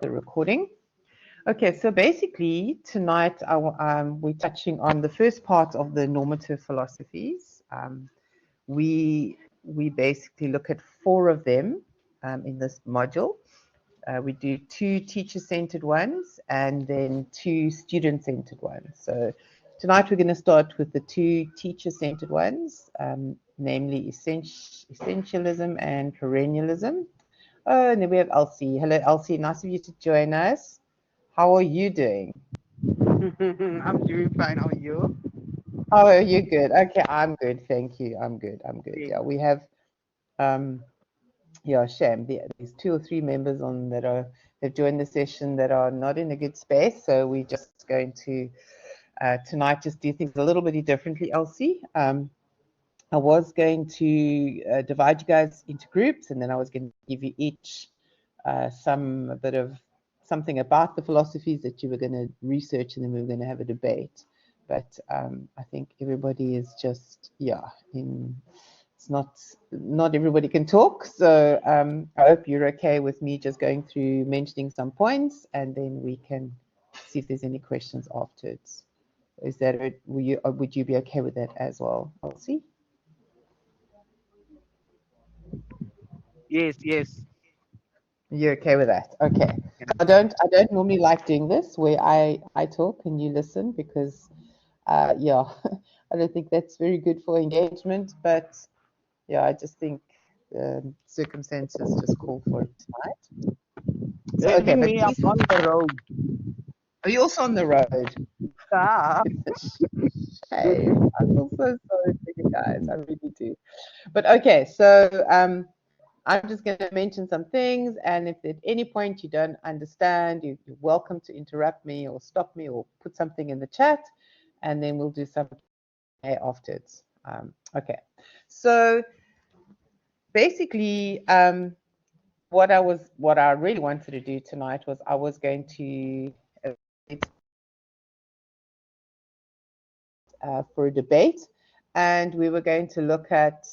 the recording. Okay, so basically tonight we're touching on the first part of the normative philosophies. We basically look at 4 of them in this module. We do 2 teacher-centered ones and then 2 student-centered ones. So tonight we're going to start with the 2 teacher-centered ones, namely essentialism and perennialism. Oh, and then we have Elsie. Hello, Elsie. Nice of you to join us. How are you doing? I'm doing fine. How are you? Oh, are you good? Okay, I'm good. Thank you. I'm good. Yeah, we have, yeah, shame. There's 2 or 3 members on that have joined the session that are not in a good space. So we're just going to tonight just do things a little bit differently, Elsie. I was going to divide you guys into groups, and then I was going to give you each a bit of something about the philosophies that you were going to research, and then we were going to have a debate. But I think everybody is just, yeah, it's not everybody can talk. So I hope you're okay with me just going through mentioning some points, and then we can see if there's any questions afterwards. Is that it? Would you be okay with that as well, Elsie? Yes, yes. You're okay with that? Okay. Yeah. I don't normally like doing this where I talk and you listen because yeah, I don't think that's very good for engagement, but yeah, I just think circumstances just call for it tonight. So okay, Even but me, I'm please, on the road. are you also on the road? Ah, Shame. I feel so sorry for you guys. I really do. But okay, so I'm just going to mention some things, and if at any point you don't understand, you're welcome to interrupt me or stop me or put something in the chat, and then we'll do something afterwards. Okay, so basically, what I really wanted to do tonight was I was going to for a debate, and we were going to look at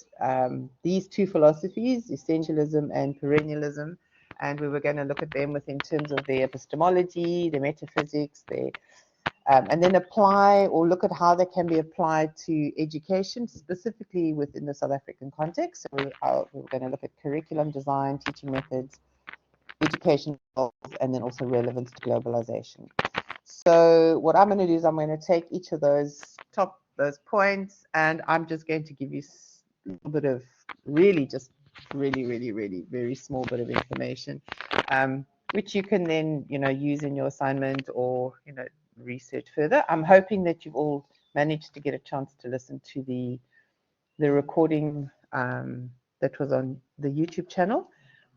these 2 philosophies, essentialism and perennialism, and we were going to look at them within terms of their epistemology, their metaphysics, and then apply or look at how they can be applied to education, specifically within the South African context. So we're going to look at curriculum design, teaching methods, education goals, and then also relevance to globalization. So what I'm going to do is I'm going to take each of those points, and I'm just going to give you a little bit of really very small bit of information, which you can then use in your assignment or research further. I'm hoping that you've all managed to get a chance to listen to the recording that was on the YouTube channel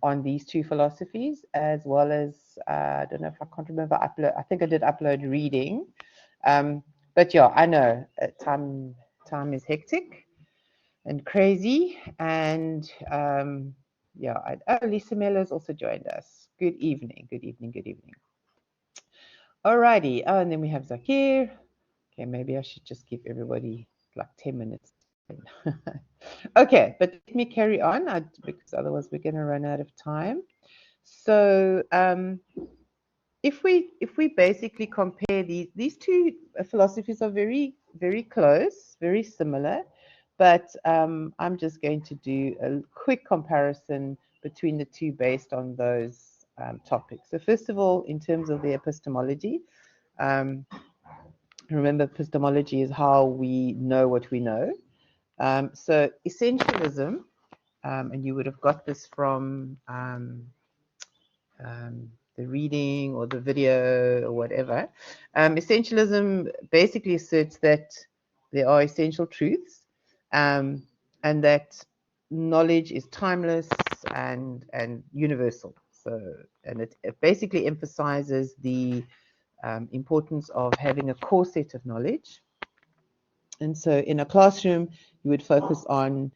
on these 2 philosophies, as well as I don't know if I can't remember I think I did upload reading, but yeah, I know time is hectic and crazy, and yeah, Lisa Mello's also joined us. Good evening. Alrighty, and then we have Zakir. Okay, maybe I should just give everybody like 10 minutes. Okay, but let me carry on because otherwise we're going to run out of time. So if we basically compare these 2 philosophies are very close, very similar, but I'm just going to do a quick comparison between the 2 based on those topics. So first of all, in terms of the epistemology, remember epistemology is how we know what we know. So essentialism, and you would have got this from the reading or the video or whatever. Essentialism basically asserts that there are essential truths, and that knowledge is timeless and universal. So, and it basically emphasizes the importance of having a core set of knowledge. And so in a classroom, you would focus on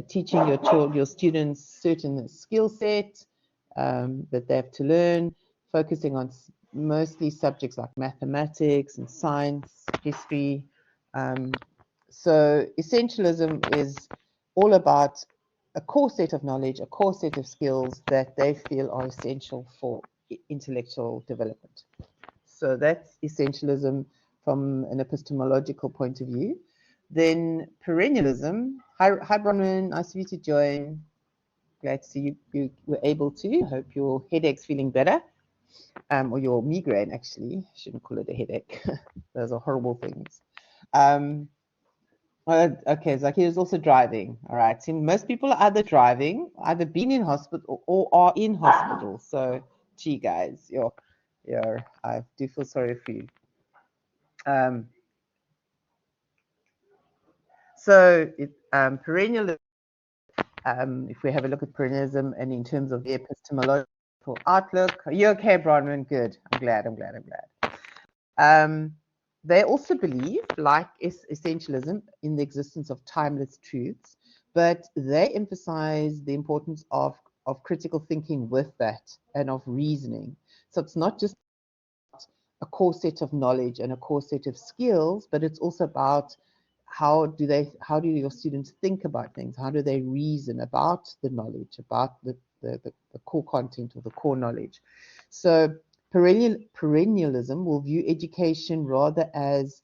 teaching your students certain skill set that they have to learn, focusing on mostly subjects like mathematics and science, history. So essentialism is all about a core set of knowledge, a core set of skills that they feel are essential for intellectual development. So that's essentialism from an epistemological point of view. Then perennialism. Hi Bronwyn, nice of you to join. Glad to see you were able to. Hope your headache's feeling better. Or your migraine, actually. I shouldn't call it a headache. Those are horrible things. Okay, Zaki is also driving. All right. See, most people are either driving, either been in hospital or are in hospital. So, gee, guys, I do feel sorry for you. Perennialism, if we have a look at perennialism and in terms of the epistemological outlook, are you okay, Bronwyn? Good. I'm glad. They also believe, like essentialism, in the existence of timeless truths, but they emphasize the importance of critical thinking with that and of reasoning. So it's not just a core set of knowledge and a core set of skills, but it's also about how do your students think about things? How do they reason about the knowledge, about the core content or the core knowledge? So perennialism will view education rather as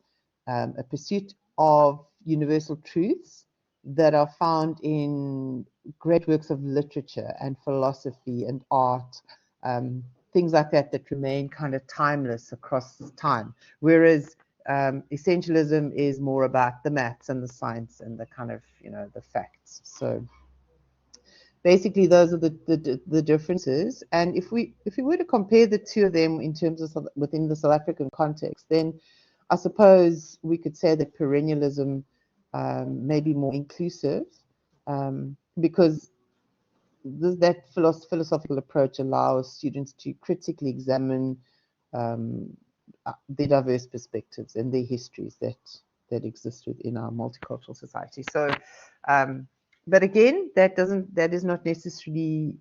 a pursuit of universal truths that are found in great works of literature and philosophy and art, things like that remain kind of timeless across time. Whereas essentialism is more about the maths and the science and the kind of, the facts. So basically those are the differences. And if we were to compare the two of them in terms of within the South African context, then I suppose we could say that perennialism may be more inclusive, because that philosophical approach allows students to critically examine their diverse perspectives and their histories that exist within our multicultural society. So, but again, that is not necessarily,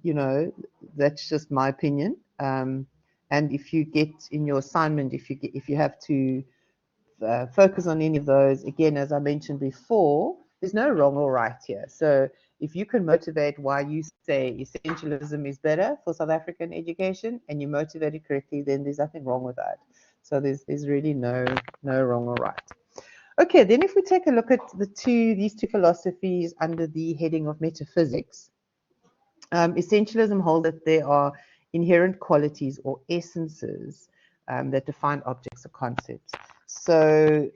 that's just my opinion. And if you get in your assignment, if you have to focus on any of those, again, as I mentioned before, there's no wrong or right here. So if you can motivate why you say essentialism is better for South African education and you motivate it correctly, then there's nothing wrong with that. So there's really no wrong or right. Okay, then if we take a look at these two philosophies under the heading of metaphysics, essentialism holds that there are inherent qualities or essences that define objects or concepts. So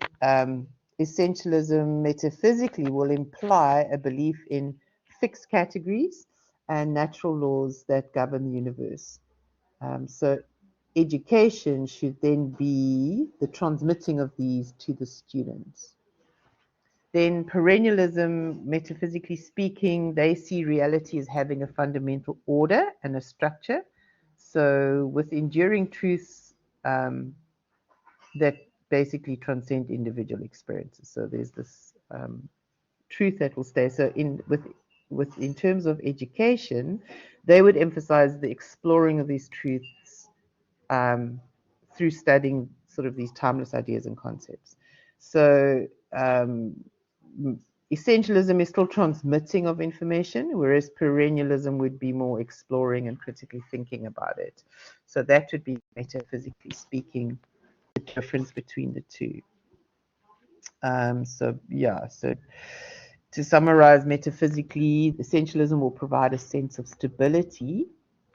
essentialism metaphysically will imply a belief in fixed categories and natural laws that govern the universe. So education should then be the transmitting of these to the students. Then perennialism, metaphysically speaking, they see reality as having a fundamental order and a structure. So with enduring truths that basically transcend individual experiences. So there's this truth that will stay. So in terms of education, they would emphasize the exploring of these truths through studying sort of these timeless ideas and concepts. So essentialism is still transmitting of information, whereas perennialism would be more exploring and critically thinking about it. So that would be, metaphysically speaking, the difference between the two. So to summarize, metaphysically, essentialism will provide a sense of stability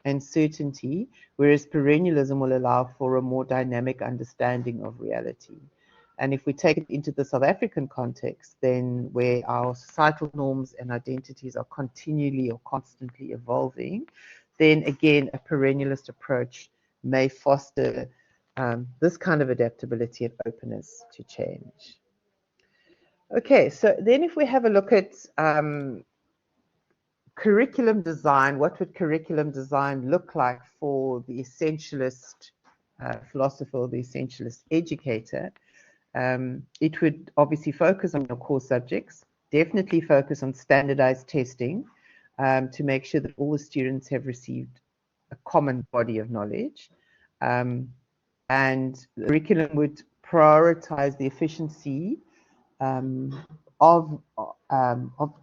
and certainty, whereas perennialism will allow for a more dynamic understanding of reality. And if we take it into the South African context, then where our societal norms and identities are continually or constantly evolving, then again, a perennialist approach may foster this kind of adaptability and openness to change. Okay, so then if we have a look at curriculum design, what would curriculum design look like for the essentialist philosopher or the essentialist educator? It would obviously focus on your core subjects, definitely focus on standardized testing to make sure that all the students have received a common body of knowledge. And the curriculum would prioritize the efficiency of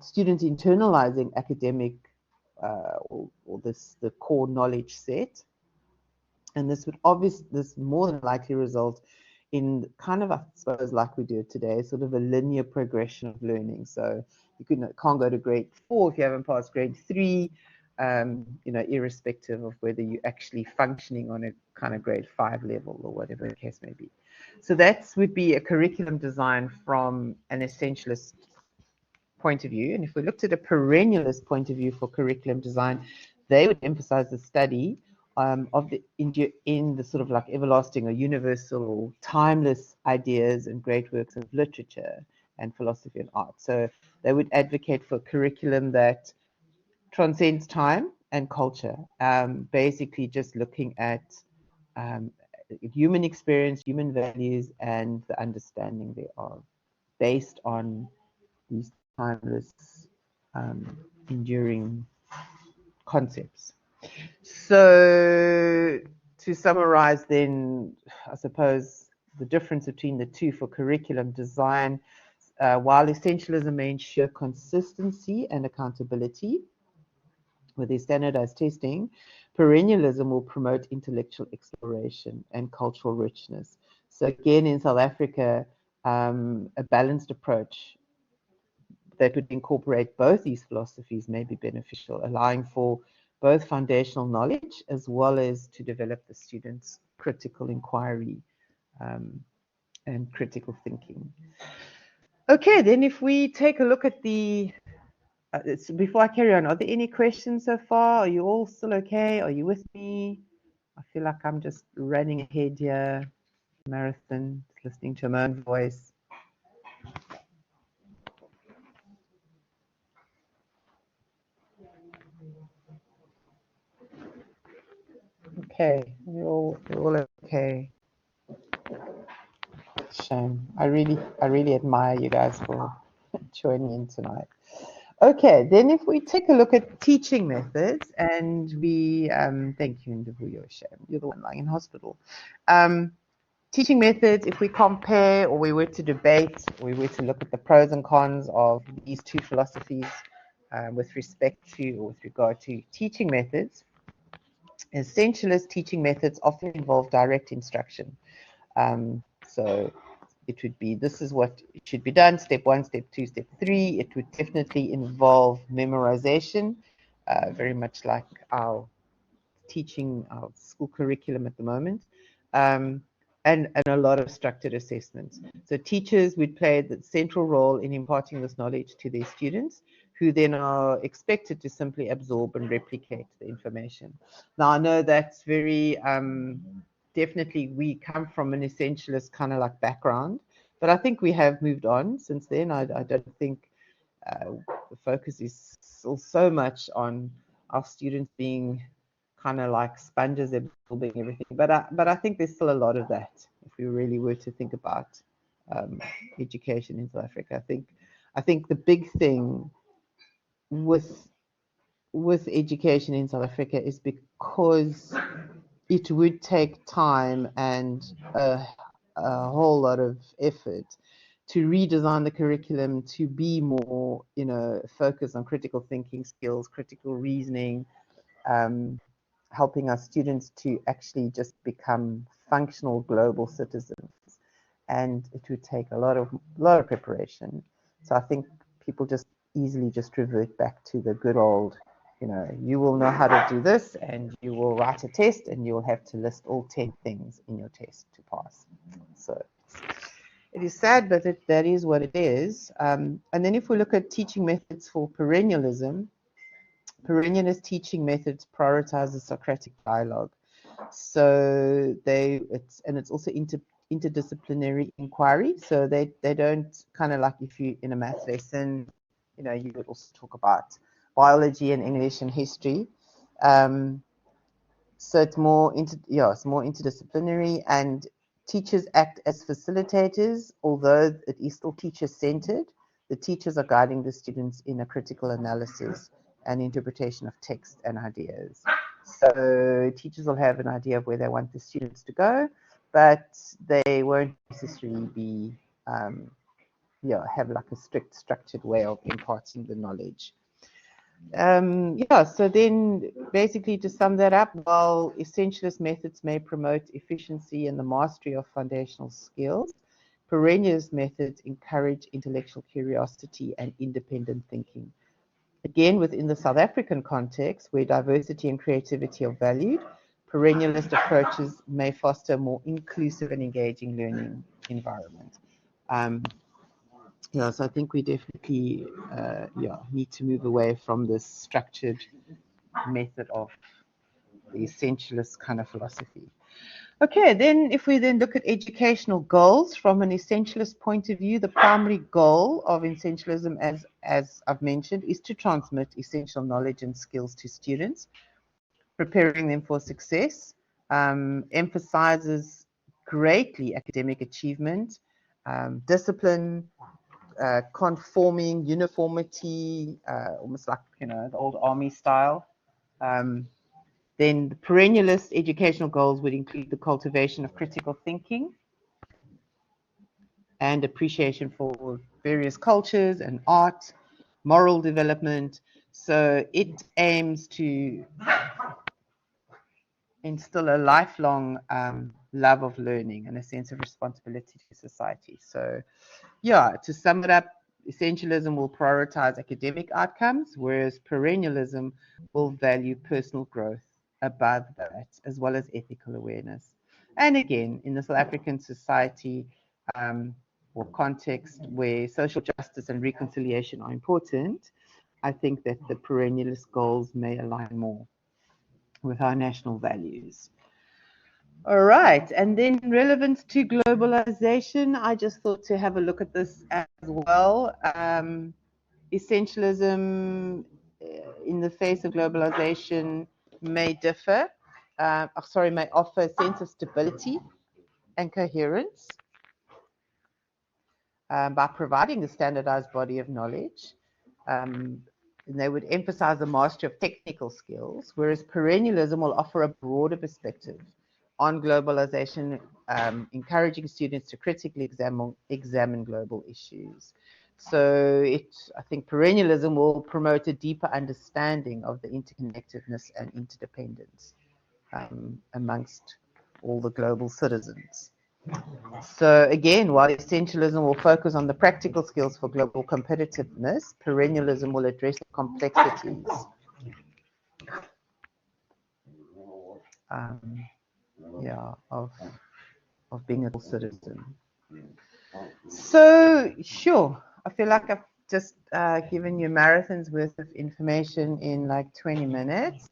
students internalizing academic or the core knowledge set. And this more than likely result in kind of, I suppose, like we do it today, sort of a linear progression of learning. So you can't go to grade 4 if you haven't passed grade 3, irrespective of whether you're actually functioning on a kind of grade 5 level or whatever the case may be. So that would be a curriculum design from an essentialist point of view. And if we looked at a perennialist point of view for curriculum design, they would emphasize the study of in the sort of like everlasting or universal or timeless ideas and great works of literature and philosophy and art. So they would advocate for a curriculum that transcends time and culture, basically just looking at human experience, human values, and the understanding thereof, based on these timeless, enduring concepts. So to summarize then, I suppose the difference between the two for curriculum design, while essentialism may ensure consistency and accountability with their standardized testing, perennialism will promote intellectual exploration and cultural richness. So again, in South Africa, a balanced approach that would incorporate both these philosophies may be beneficial, allowing for both foundational knowledge as well as to develop the students' critical inquiry and critical thinking. Okay, then if we take a look at the, before I carry on, are there any questions so far? Are you all still okay? Are you with me? I feel like I'm just running ahead here, marathon, listening to my own voice. Okay, we're all okay. Shame. I really admire you guys for joining in tonight. Okay, then if we take a look at teaching methods, and we thank you, Ndavuyo Shame. You're the one lying in hospital. Teaching methods, if we compare or we were to debate, we were to look at the pros and cons of these two philosophies with respect to or with regard to teaching methods, essentialist teaching methods often involve direct instruction. So it would be, this is what it should be done, step 1, step 2, step 3. It would definitely involve memorization, very much like our teaching, our school curriculum at the moment, and a lot of structured assessments. So teachers would play the central role in imparting this knowledge to their students, who then are expected to simply absorb and replicate the information. Now, I know that's very, definitely we come from an essentialist kind of like background, but I think we have moved on since then. I don't think the focus is still so much on our students being kind of like sponges absorbing everything. But I think there's still a lot of that if we really were to think about education in South Africa. I think the big thing with education in South Africa is because it would take time and a whole lot of effort to redesign the curriculum to be more, focused on critical thinking skills, critical reasoning, helping our students to actually just become functional global citizens. And it would take a lot of preparation. So I think people just easily just revert back to the good old, you will know how to do this, and you will write a test, and you will have to list all 10 things in your test to pass. So it is sad, but that is what it is. And then if we look at teaching methods for perennialism, perennialist teaching methods prioritize the Socratic dialogue. So it's also interdisciplinary inquiry. So they don't kind of like, if you in a math lesson, you would also talk about biology and English and history. So it's more interdisciplinary, and teachers act as facilitators, although it is still teacher-centered. The teachers are guiding the students in a critical analysis and interpretation of text and ideas. So teachers will have an idea of where they want the students to go, but they won't necessarily be, have like a strict structured way of imparting the knowledge. Yeah, so then basically to sum that up, while essentialist methods may promote efficiency and the mastery of foundational skills, perennialist methods encourage intellectual curiosity and independent thinking. Again, within the South African context, where diversity and creativity are valued, perennialist approaches may foster a more inclusive and engaging learning environment. Yeah, so I think we definitely need to move away from this structured method of the essentialist kind of philosophy. Okay, then if we then look at educational goals from an essentialist point of view, the primary goal of essentialism, as I've mentioned, is to transmit essential knowledge and skills to students, preparing them for success, emphasizes greatly academic achievement, discipline, conforming, uniformity, almost like, the old army style. Then the perennialist educational goals would include the cultivation of critical thinking and appreciation for various cultures and art, moral development. So it aims to instill a lifelong love of learning and a sense of responsibility to society. So yeah, to sum it up, essentialism will prioritize academic outcomes, whereas perennialism will value personal growth above that, as well as ethical awareness. And again, in the South African society or context where social justice and reconciliation are important, I think that the perennialist goals may align more with our national values. All right, and then relevance to globalization, I just thought to have a look at this as well. Essentialism in the face of globalization may differ, may offer a sense of stability and coherence by providing a standardized body of knowledge. And they would emphasize the mastery of technical skills, whereas perennialism will offer a broader perspective on globalization, encouraging students to critically examine global issues. So I think perennialism will promote a deeper understanding of the interconnectedness and interdependence amongst all the global citizens. So again, while essentialism will focus on the practical skills for global competitiveness, perennialism will address the complexities of being a citizen. So sure, I feel like I've just given you marathons worth of information in like 20 minutes.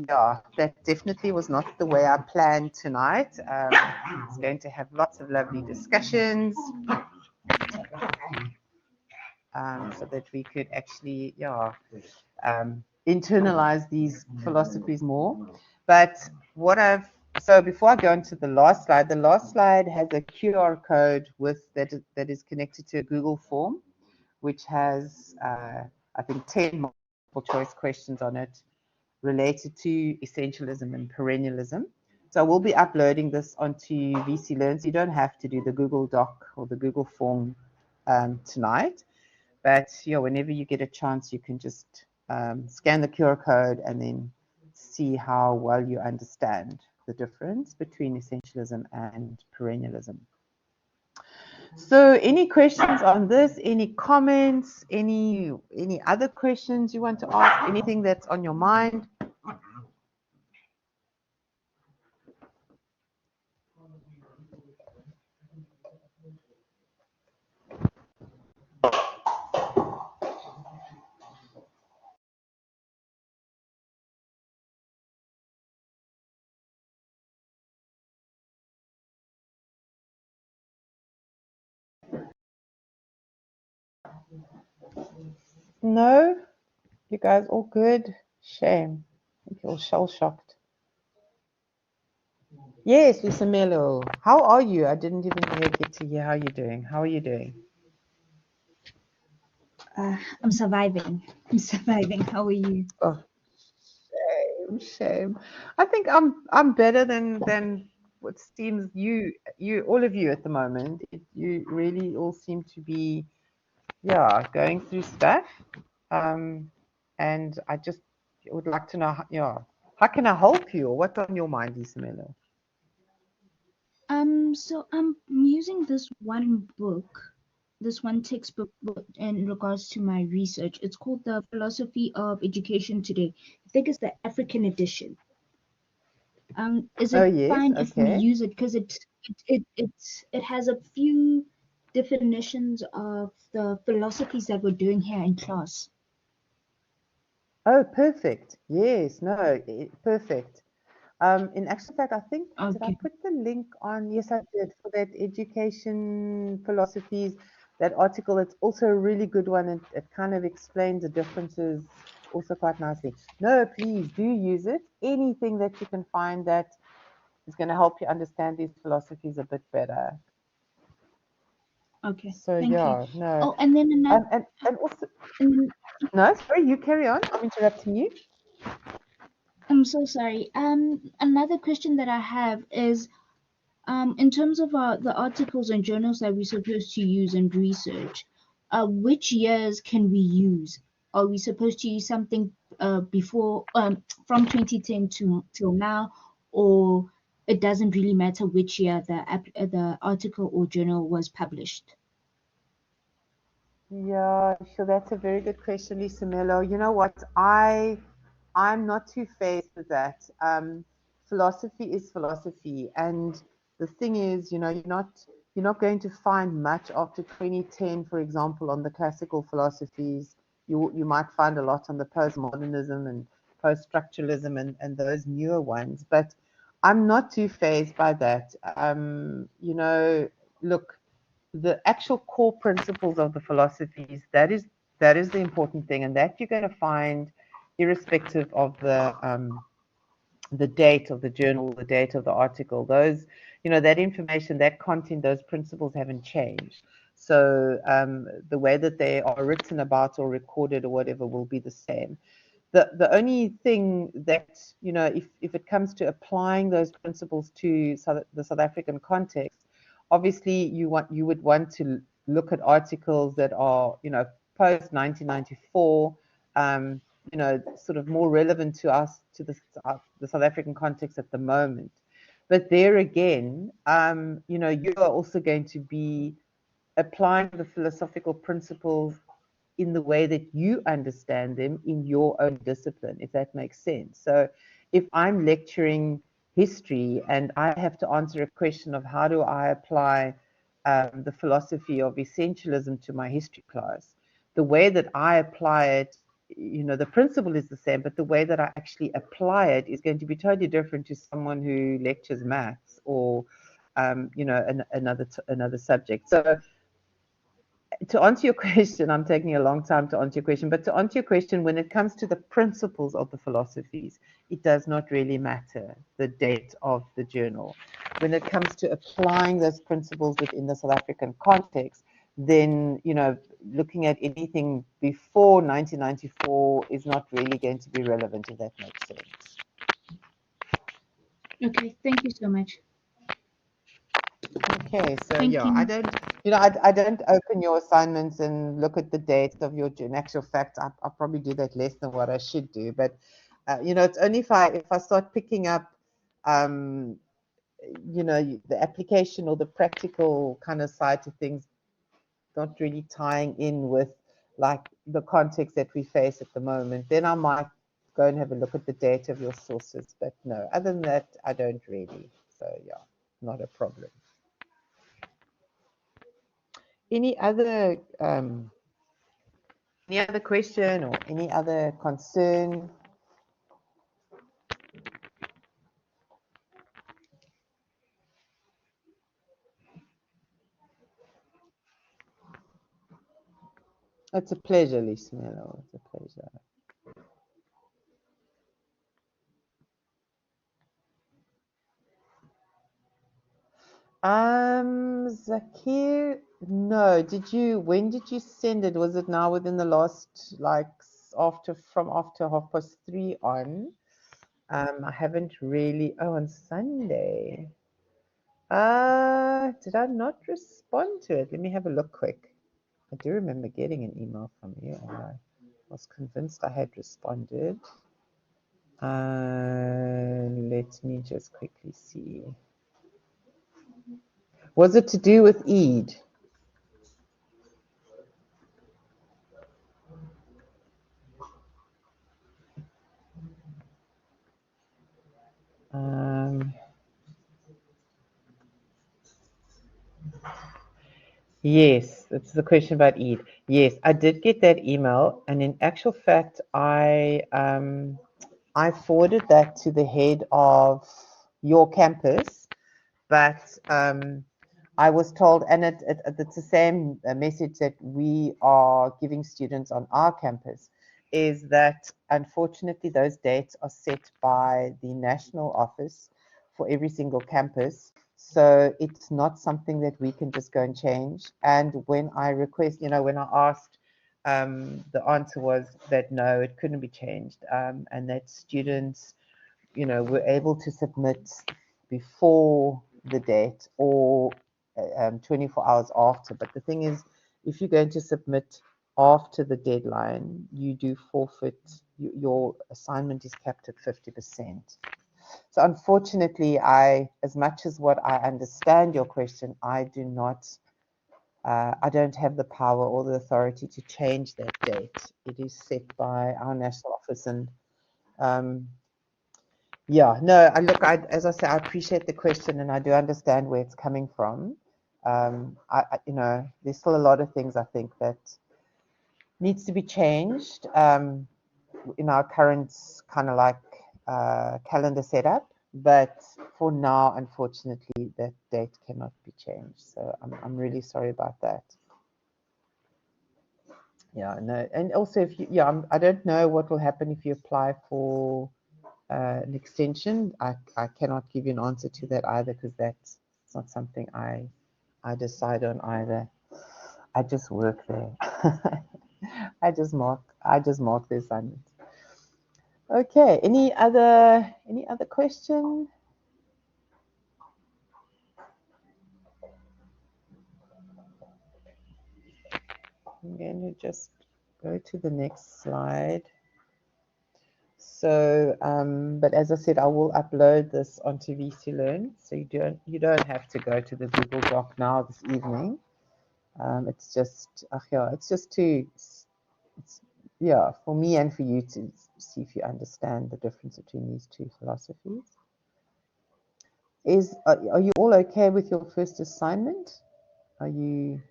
Yeah, that definitely was not the way I planned tonight. It's going to have lots of lovely discussions so that we could actually, internalize these philosophies more. But so before I go into the last slide has a QR code that is connected to a Google form, which has, I think, 10 multiple choice questions on it related to essentialism and perennialism. So we'll be uploading this onto VC Learn. So you don't have to do the Google Doc or the Google form tonight. But whenever you get a chance, you can just scan the QR code and then see how well you understand the difference between essentialism and perennialism. So any questions on this? Any comments? Any other questions you want to ask? Anything that's on your mind? No? You guys all good? Shame. I think you're shell-shocked. Yes, Lusamelo. How are you? I didn't even get to hear how you're doing. How are you doing? I'm surviving. How are you? Oh, shame. I think I'm better than what seems you all of you at the moment. You really all seem to be going through stuff. And I just would like to know, how can I help you, or what's on your mind, Isamelo? So I'm using this one textbook in regards to my research. It's called The Philosophy of Education Today. I think it's the African edition. Is Oh, it yes, fine if we okay. use it because it has a few definitions of the philosophies that we're doing here in class? Oh, perfect. Yes, no, perfect. In actual fact, I think, did I Okay. put the link on? Yes, I did, for that education philosophies, that article. It's also a really good one. It kind of explains the differences also quite nicely. No, please do use it. Anything that you can find that is going to help you understand these philosophies a bit better. Okay. So Thank you. yeah, no. Oh, and then another. And also, And then, no, sorry, you carry on. I'm interrupting you. I'm so sorry. Another question that I have is, in terms of the articles and journals that we're supposed to use and research, which years can we use? Are we supposed to use something before from 2010 to till now, or it doesn't really matter which year the article or journal was published? Yeah, sure. That's a very good question, Lisa Mello. You know what? I'm not too phased with that. Philosophy is philosophy, and the thing is, you're not going to find much after 2010, for example, on the classical philosophies. You might find a lot on the postmodernism and post-structuralism and those newer ones, but I'm not too phased by that. Look, the actual core principles of the philosophies, that is the important thing, and that you're going to find irrespective of the date of the journal, the date of the article. Those, that information, that content, those principles haven't changed. So the way that they are written about or recorded or whatever will be the same. The only thing that, if it comes to applying those principles to the South African context, obviously you would want to look at articles that are, post 1994, sort of more relevant to us, to the South African context at the moment. But there again, you are also going to be applying the philosophical principles in the way that you understand them in your own discipline, if that makes sense. So if I'm lecturing history and I have to answer a question of how do I apply the philosophy of essentialism to my history class, the way that I apply it, the principle is the same, but the way that I actually apply it is going to be totally different to someone who lectures maths or another subject. So to answer your question, I'm taking a long time to answer your question, but to answer your question, when it comes to the principles of the philosophies, it does not really matter the date of the journal. When it comes to applying those principles within the South African context, then, looking at anything before 1994 is not really going to be relevant, if that makes sense. Okay, thank you so much. Okay, so Thank yeah, you. I don't open your assignments and look at the dates of your. In actual fact, I probably do that less than what I should do. But it's only if I start picking up, the application or the practical kind of side to things, not really tying in with like the context that we face at the moment. Then I might go and have a look at the date of your sources. But no, other than that, I don't really. So yeah, not a problem. Any other question or any other concern? It's a pleasure, Lismelo. It's a pleasure. Zakir, no. When did you send it? Was it now within the last, from after 3:30 on? I haven't really. Oh, on Sunday. Did I not respond to it? Let me have a look quick. I do remember getting an email from you. was convinced I had responded. Let me just quickly see. Was it to do with Eid? Yes, it's the question about Eid. Yes, I did get that email, and in actual fact, I forwarded that to the head of your campus, but I was told, and it's the same message that we are giving students on our campus, is that unfortunately those dates are set by the national office for every single campus. So it's not something that we can just go and change. And when I request, when I asked, the answer was that no, it couldn't be changed, and that students, were able to submit before the date or 24 hours after. But the thing is, if you're going to submit after the deadline, you do forfeit, your assignment is capped at 50%. So unfortunately, as much as what I understand your question, I don't have the power or the authority to change that date. It is set by our national office, and yeah, no, as I say, I appreciate the question, and I do understand where it's coming from. There's still a lot of things I think that needs to be changed in our current kind of like calendar setup. But for now, unfortunately, that date cannot be changed. So I'm really sorry about that. Yeah, no, and also I don't know what will happen if you apply for an extension. I cannot give you an answer to that either, because that's not something I decide on either. I just work there. I just mark the assignment. Okay. Any other question? I'm going to just go to the next slide. So, but as I said, I will upload this onto VC Learn, so you don't have to go to the Google Doc now this evening. It's just, for me and for you to see if you understand the difference between these two philosophies. Are you all okay with your first assignment? Are you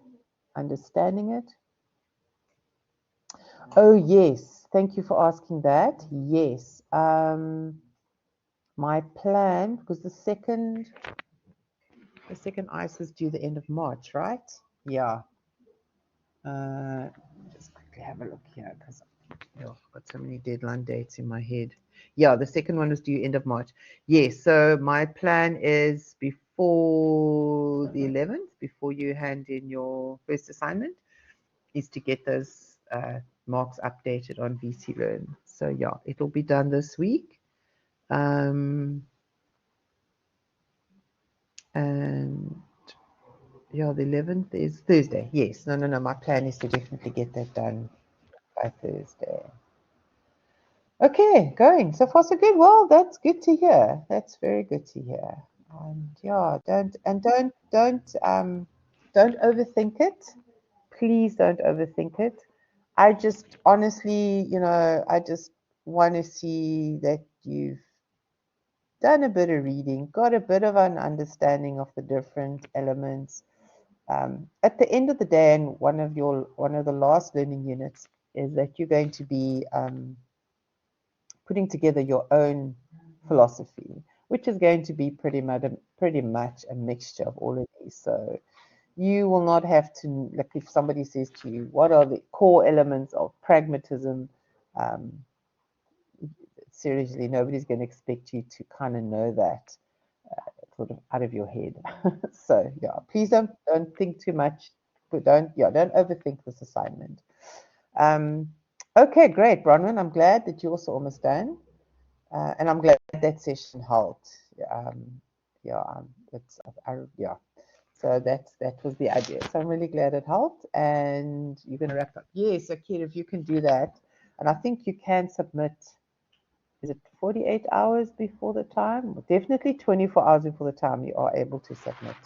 understanding it? Oh yes, thank you for asking that. Yes, my plan, because the second ICE is due the end of March, right? Yeah. Just quickly have a look here, because I've got so many deadline dates in my head. Yeah, the second one was due end of March. Yes, so my plan is before the 11th, before you hand in your first assignment, is to get those marks updated on VC Learn. So yeah, it'll be done this week. And yeah, the 11th is Thursday. Yes, no, my plan is to definitely get that done by Thursday. Okay, going so far so good. Well, that's good to hear. That's very good to hear. And yeah, don't overthink it. Please don't overthink it. I just honestly, I just want to see that you've done a bit of reading, got a bit of an understanding of the different elements. At the end of the day, and one of the last learning units is that you're going to be putting together your own philosophy, which is going to be pretty much a mixture of all of these. So you will not have to, like, if somebody says to you, what are the core elements of pragmatism? Seriously, nobody's going to expect you to kind of know that sort of out of your head. So yeah, please don't think too much. But don't overthink this assignment. Okay, great, Bronwyn. I'm glad that you're also almost done. And I'm glad that session helped. So that was the idea. So I'm really glad it helped, and you're going to wrap up. Yes, okay, if you can do that, And I think you can submit, is it 48 hours before the time? Definitely 24 hours before the time you are able to submit.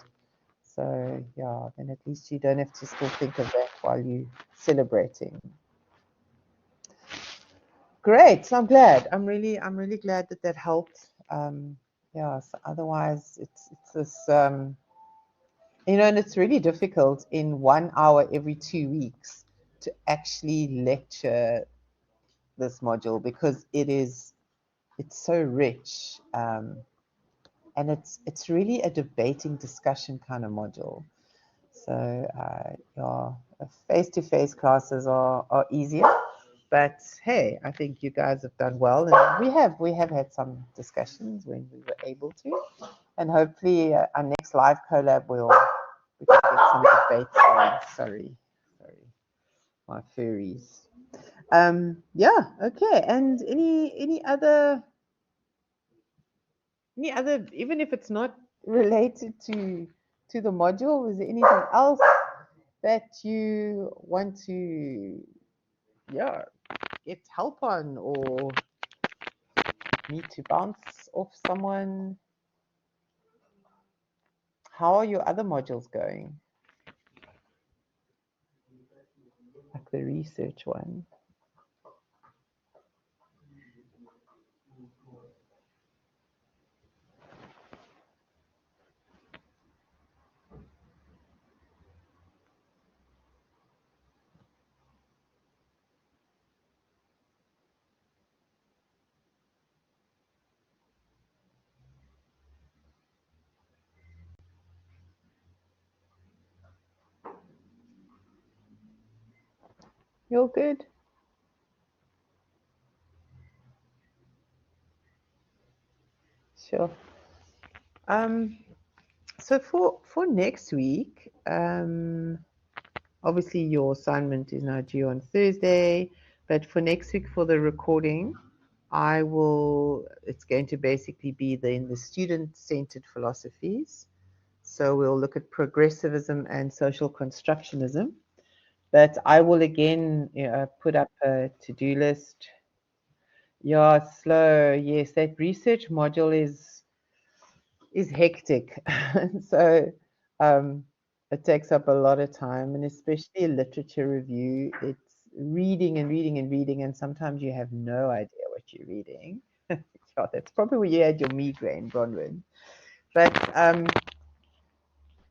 So yeah, then at least you don't have to still think of that while you're celebrating. Great. So I'm glad. I'm really glad that that helped. Yeah. So otherwise, it's this. You know, and it's really difficult in 1 hour every 2 weeks to actually lecture this module because it's so rich, and it's really a debating discussion kind of module. So yeah, face-to-face classes are easier. But hey, I think you guys have done well, and we have had some discussions when we were able to, and hopefully our next live collab we can get some debates going. Sorry, my furries. Yeah, okay. And any other, even if it's not related to the module, is there anything else that you want to, yeah, get help on or need to bounce off someone? How are your other modules going? Like the research one. You're good? Sure. So for next week, obviously your assignment is now due on Thursday, but for next week for the recording, it's going to basically be in the student-centered philosophies. So we'll look at progressivism and social constructionism. But I will again put up a to-do list. Yeah, slow. Yes, that research module is hectic. So it takes up a lot of time, and especially a literature review. It's reading and reading and reading, and sometimes you have no idea what you're reading. Yeah, that's probably where you had your migraine, Bronwyn. But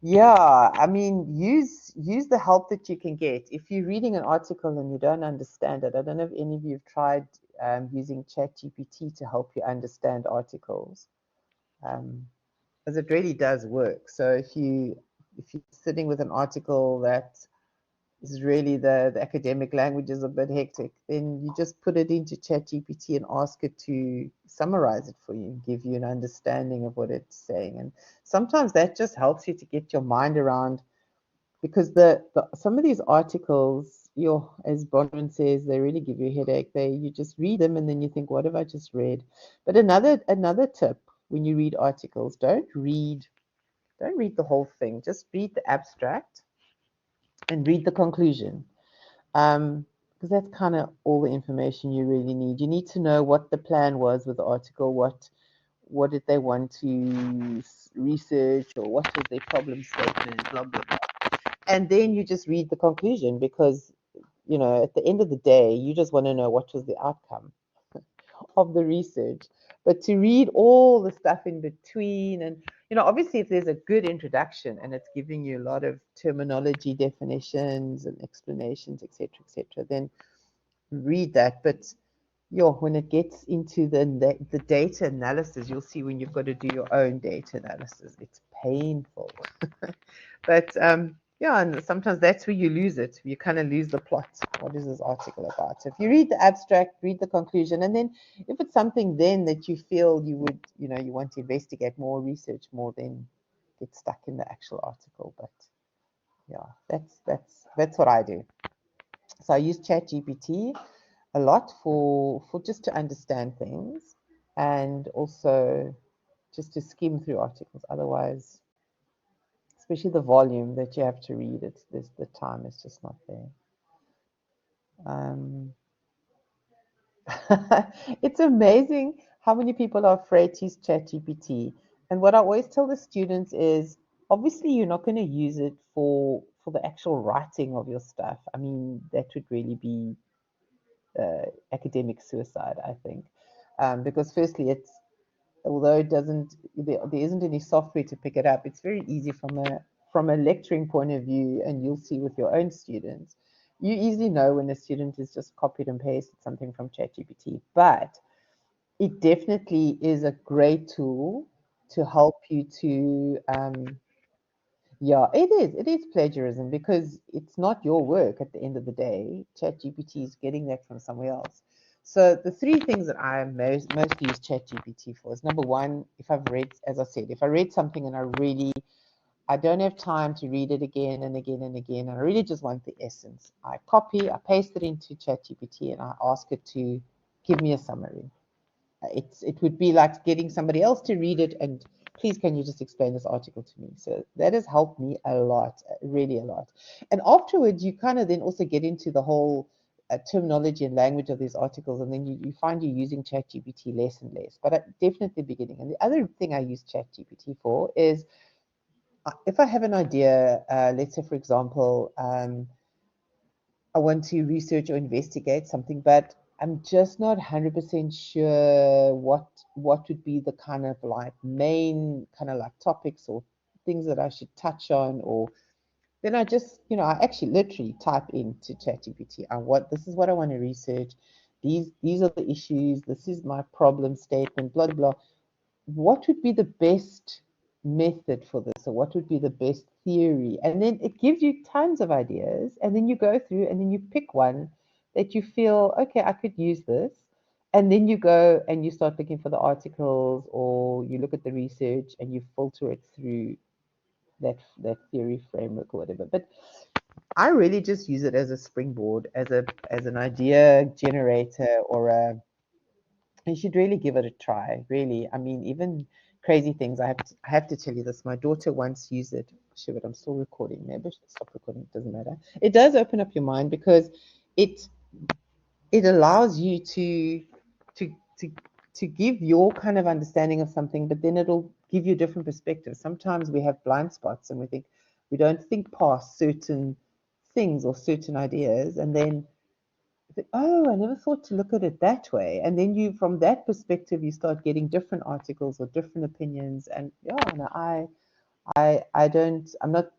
yeah, I mean, use the help that you can get. If you're reading an article and you don't understand it, I don't know if any of you have tried using ChatGPT to help you understand articles. Because it really does work. So if you're sitting with an article that is really the academic language is a bit hectic, then you just put it into ChatGPT and ask it to summarize it for you, give you an understanding of what it's saying. And sometimes that just helps you to get your mind around, because some of these articles, as Bronwyn says, they really give you a headache. You just read them and then you think, what have I just read? But another tip when you read articles, don't read the whole thing. Just read the abstract and read the conclusion. Because that's kind of all the information you really need. You need to know what the plan was with the article, what did they want to research, or what was their problem statement, blah, blah, blah. And then you just read the conclusion, because, at the end of the day, you just want to know what was the outcome of the research. But to read all the stuff in between, and obviously if there's a good introduction and it's giving you a lot of terminology definitions and explanations, etc., then read that. But when it gets into the data analysis, you'll see when you've got to do your own data analysis, it's painful. But yeah, and sometimes that's where you lose it. You kind of lose the plot. What is this article about? So if you read the abstract, read the conclusion, and then if it's something then that you feel you would, you want to investigate more, research more, then get stuck in the actual article. But yeah, that's what I do. So I use ChatGPT a lot for just to understand things, and also just to skim through articles. Otherwise, especially the volume that you have to read, the time is just not there. It's amazing how many people are afraid to use ChatGPT. And what I always tell the students is, obviously, you're not going to use it for the actual writing of your stuff. I mean, that would really be academic suicide, I think, because firstly, although it doesn't, there isn't any software to pick it up. It's very easy from a lecturing point of view, and you'll see with your own students. You easily know when a student has just copied and pasted something from ChatGPT, but it definitely is a great tool to help you to, yeah, it is. It is plagiarism because it's not your work at the end of the day. ChatGPT is getting that from somewhere else. So the three things that I mostly use ChatGPT for is, number one, if I've read, as I said, if I read something and I don't have time to read it again and again and again, and I really just want the essence, I paste it into ChatGPT and I ask it to give me a summary. It would be like getting somebody else to read it and please can you just explain this article to me. So that has helped me a lot, really a lot. And afterwards you kind of then also get into the whole terminology and language of these articles, and then you find you're using ChatGPT less and less, but at definitely the beginning. And the other thing I use ChatGPT for is if I have an idea, let's say for example, I want to research or investigate something, but I'm just not 100% sure what would be the kind of like main kind of like topics or things that I should touch on, or then I just, I actually literally type into ChatGPT, this is what I want to research. These are the issues. This is my problem statement, blah, blah, blah. What would be the best method for this, or what would be the best theory? And then it gives you tons of ideas, and then you go through and then you pick one that you feel, okay, I could use this. And then you go and you start looking for the articles, or you look at the research and you filter it through that theory framework or whatever. But I really just use it as a springboard, as an idea generator, or you should really give it a try. Really, I mean, even crazy things. I have to tell you this. My daughter once used it. Shit, but I'm still recording. Maybe I should stop recording. It doesn't matter. It does open up your mind because it it allows you to to to give your kind of understanding of something, but then it'll give you a different perspective. Sometimes we have blind spots and we don't think past certain things or certain ideas, and then oh, I never thought to look at it that way. And then from that perspective, you start getting different articles or different opinions. And yeah, no, I'm not,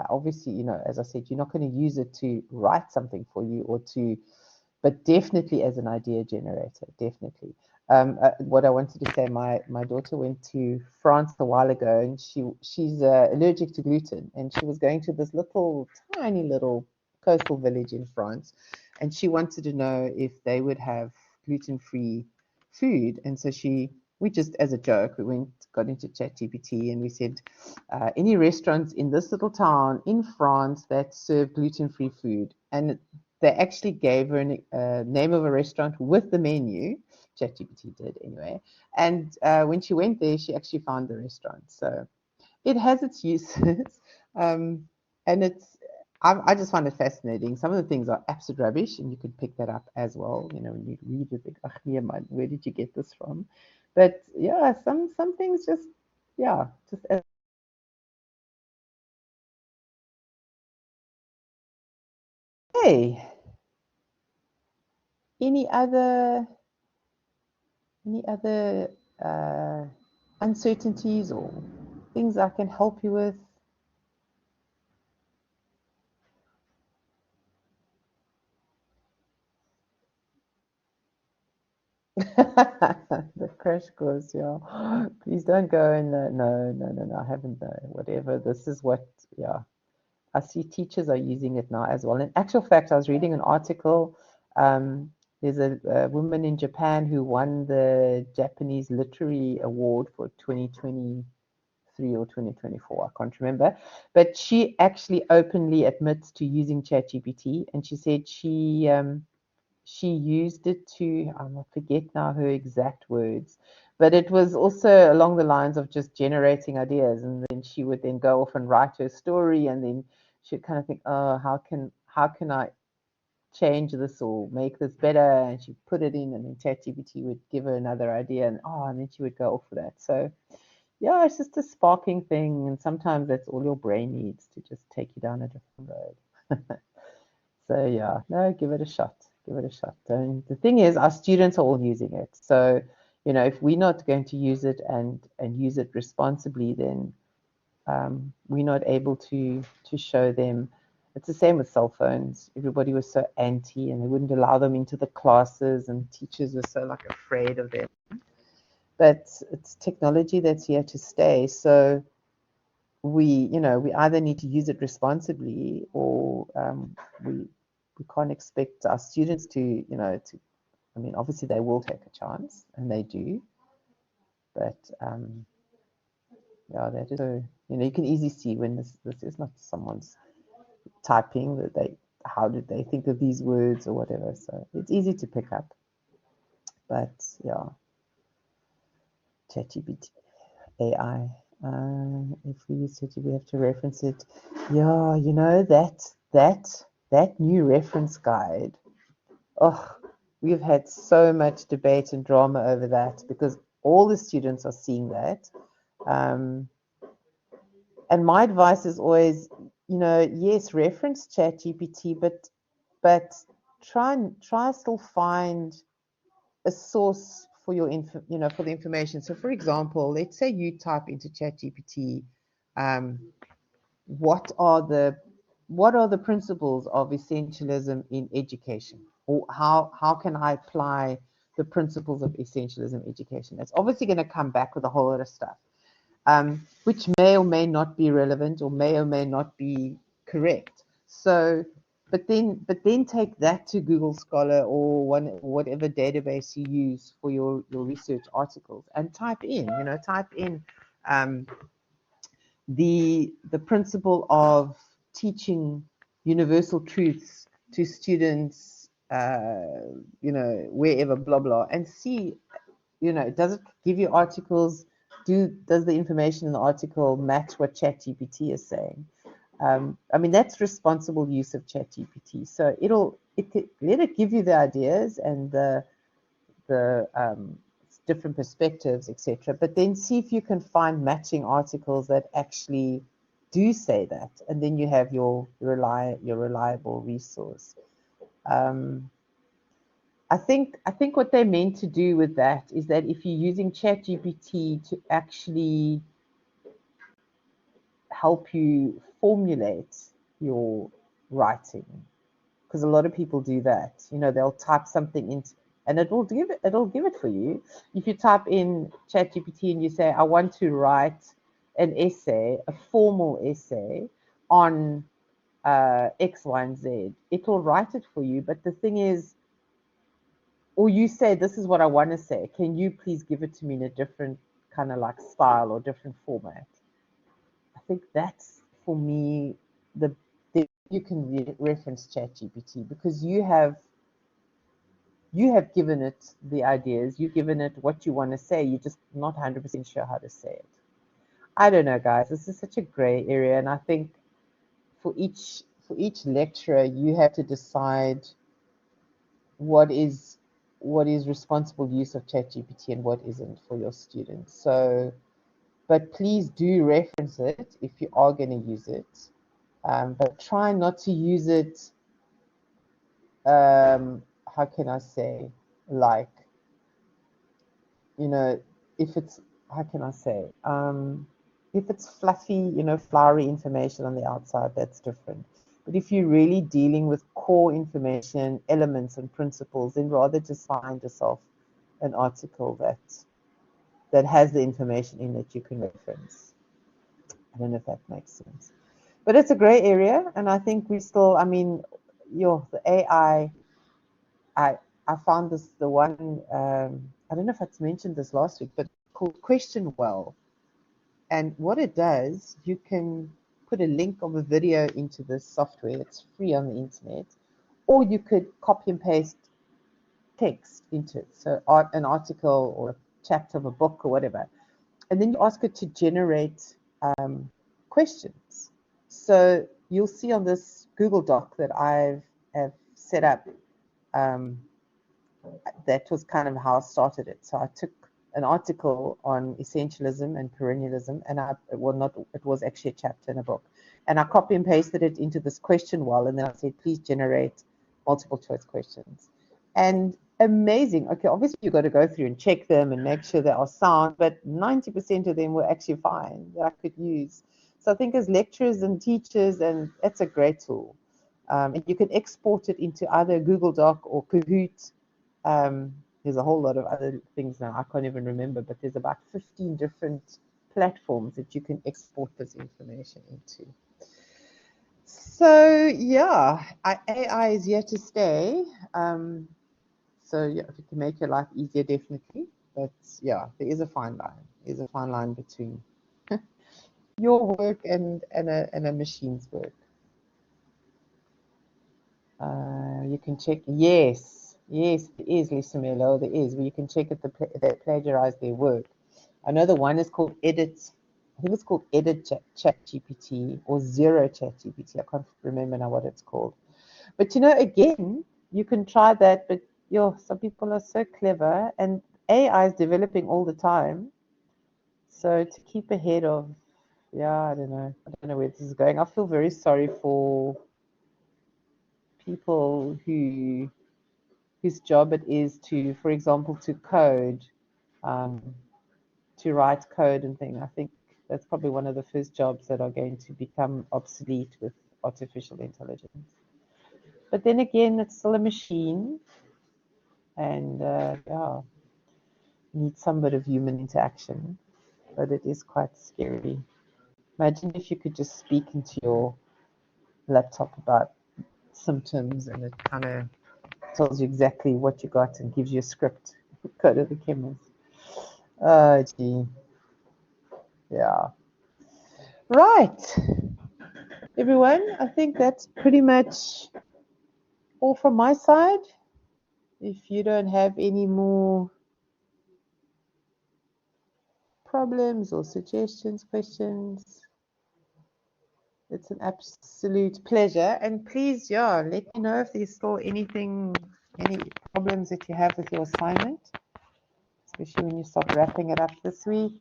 obviously, as I said, you're not going to use it to write something for you but definitely as an idea generator, definitely. What I wanted to say, my daughter went to France a while ago, and she's allergic to gluten, and she was going to this tiny little coastal village in France, and she wanted to know if they would have gluten-free food, and so we just, as a joke, got into ChatGPT, and we said, any restaurants in this little town in France that serve gluten-free food, and they actually gave her a name of a restaurant with the menu. ChatGPT did anyway. And when she went there, she actually found the restaurant. So it has its uses. And I just find it fascinating. Some of the things are absolute rubbish, and you can pick that up as well. When you read it, think, ach, nee, man, where did you get this from? But yeah, some things just, yeah, just hey, any other uh, uncertainties or things I can help you with? The crash course, yeah. Please don't go in the, no, I haven't, no, whatever. This is what, yeah. I see teachers are using it now as well. In actual fact, I was reading an article. There's a woman in Japan who won the Japanese Literary Award for 2023 or 2024. I can't remember. But she actually openly admits to using ChatGPT, and she said she used it to, I forget now her exact words, but it was also along the lines of just generating ideas. And then she would then go off and write her story, and then she'd kind of think, oh, how can I change this or make this better, and she put it in, and then ChatGPT would give her another idea, and then she would go off for that. So yeah, it's just a sparking thing, and sometimes that's all your brain needs to just take you down a different road. So yeah, no, give it a shot. Give it a shot. And the thing is, our students are all using it. So, you know, if we're not going to use it and use it responsibly, then we're not able to show them. It's the same with cell phones. Everybody was so anti, and they wouldn't allow them into the classes, and teachers were so like afraid of them. But it's technology that's here to stay. So we either need to use it responsibly, or we can't expect our students to, I mean, obviously they will take a chance, and they do, but yeah, that is so, you can easily see when this is not someone's typing, that how did they think of these words or whatever. So it's easy to pick up. But yeah, ChatGPT, AI. If we use it, we have to reference it. Yeah, that new reference guide. Oh, we've had so much debate and drama over that, because all the students are seeing that. And my advice is always, yes, reference ChatGPT, but try still find a source for your for the information. So, for example, let's say you type into ChatGPT, what are the principles of essentialism in education, or how can I apply the principles of essentialism in education? It's obviously going to come back with a whole lot of stuff, which may or may not be relevant, or may not be correct. So, but then take that to Google Scholar or whatever database you use for your research articles, and type in the principle of teaching universal truths to students, wherever, blah blah, and see, does it give you articles? Does the information in the article match what ChatGPT is saying? I mean, that's responsible use of ChatGPT. So let it give you the ideas and the different perspectives, etc. But then see if you can find matching articles that actually do say that, and then you have your reliable resource. I think what they meant to do with that is that if you're using ChatGPT to actually help you formulate your writing, because a lot of people do that. They'll type something in, and it'll give it for you. If you type in ChatGPT and you say, I want to write an essay, a formal essay on X, Y, and Z, it will write it for you. But the thing is, or you say, this is what I want to say, can you please give it to me in a different kind of like style or different format? I think that's, for me, you can reference ChatGPT, because you have given it the ideas, you've given it what you want to say, you're just not 100% sure how to say it. I don't know, guys, this is such a gray area, and I think for each lecturer, you have to decide what is responsible use of ChatGPT and what isn't for your students. So, but please do reference it if you are going to use it, but try not to use it, how can I say, like, if it's, how can I say, if it's fluffy, flowery information on the outside, that's different. But if you're really dealing with core information, elements and principles, then rather just find yourself an article that has the information in that you can reference. I don't know if that makes sense. But it's a gray area, and I think we still, I mean, the AI, I found the one, I don't know if I mentioned this last week, but called Question Well. And what it does, you can put a link of a video into this software. It's free on the internet. Or you could copy and paste text into it. So an article or a chapter of a book or whatever. And then you ask it to generate questions. So you'll see on this Google Doc that have set up, that was kind of how I started it. So I took an article on essentialism and perennialism, and it was actually a chapter in a book. And I copy and pasted it into this question wall, and then I said, please generate multiple choice questions. And amazing. Okay, obviously you've got to go through and check them and make sure they are sound, but 90% of them were actually fine that I could use. So I think as lecturers and teachers, and it's a great tool. And you can export it into either Google Doc or Kahoot. There's a whole lot of other things now I can't even remember, but there's about 15 different platforms that you can export this information into. So yeah, AI is here to stay. So yeah, if it can make your life easier, definitely. But yeah, there is a fine line. There's a fine line between your work and a machine's work. You can check. Yes, there is, Lisa Melo. There is where you can check if they plagiarize their work. I know the one is called Edit. I think it's called Edit ChatGPT or Zero ChatGPT. I can't remember now what it's called. But you know, again, you can try that. But some people are so clever, and AI is developing all the time. So to keep ahead of, I don't know where this is going. I feel very sorry for people whose job it is to, for example, to code, to write code and things. I think that's probably one of the first jobs that are going to become obsolete with artificial intelligence. But then again, it's still a machine, and needs some bit of human interaction. But it is quite scary. Imagine if you could just speak into your laptop about symptoms, and it kind of tells you exactly what you got and gives you a script. Go to the chemist. Oh, gee. Yeah. Right. Everyone, I think that's pretty much all from my side. If you don't have any more problems or suggestions, questions, it's an absolute pleasure. And please, let me know if there's still any problems that you have with your assignment, especially when you start wrapping it up this week.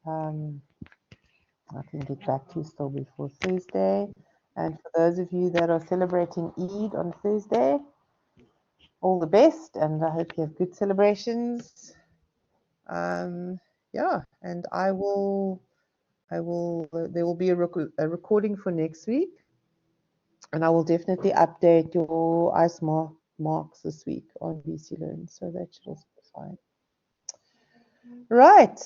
I can get back to you still before Thursday. And for those of you that are celebrating Eid on Thursday, all the best, and I hope you have good celebrations. And there will be a recording for next week, and I will definitely update your ICE marks this week on BC Learn, so that should also be fine. Right.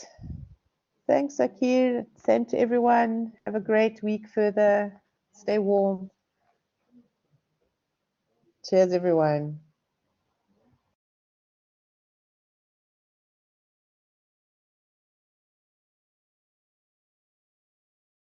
Thanks, Akir. Same to everyone. Have a great week further. Stay warm. Cheers, everyone.